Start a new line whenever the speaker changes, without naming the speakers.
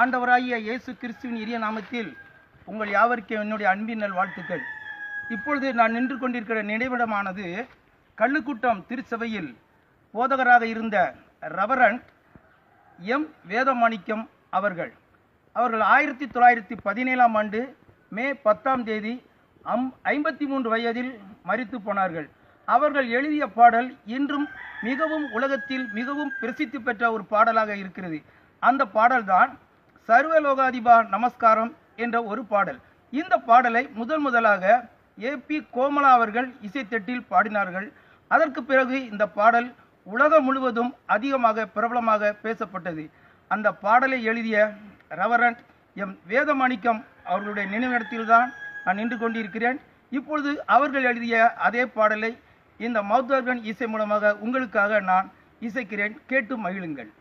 ஆண்டவராகிய இயேசு கிறிஸ்துவின் இனிய நாமத்தில் உங்கள் யாவருக்கும் என்னுடைய அன்பின் நல் வாழ்த்துக்கள். இப்பொழுது நான் நின்று கொண்டிருக்கிற நினைவிடமானது கள்ளுக்கூட்டம் திருச்சபையில் போதகராக இருந்த ரெவரண்ட் எம் வேதமாணிக்கம் அவர்கள் 1917ஆம் ஆண்டு மே 10ஆம் தேதி 53 வயதில் மரித்து போனார்கள். அவர்கள் எழுதிய பாடல் இன்றும் மிகவும் உலகத்தில் மிகவும் பிரசித்தி பெற்ற ஒரு பாடலாக இருக்கிறது. அந்த பாடல்தான் சர்வலோகாதிபா நமஸ்காரம் என்ற ஒரு பாடல். இந்த பாடலை முதலாக ஏபி கோமலா அவர்கள் இசைத்தட்டில் பாடினார்கள். அதற்கு பிறகு இந்த பாடல் உலகம் முழுவதும் அதிகமாக பிரபலமாக பேசப்பட்டது. அந்த பாடலை எழுதிய ரெவரண்ட் எம் வேதமாணிக்கம் அவர்களுடைய நினைவிடத்தில்தான் நான் நின்று கொண்டிருக்கிறேன். இப்பொழுது அவர்கள் எழுதிய அதே பாடலை இந்த மவுத் ஆர்கன் இசை மூலமாக உங்களுக்காக நான் இசைக்கிறேன். கேட்டு மகிழுங்கள்.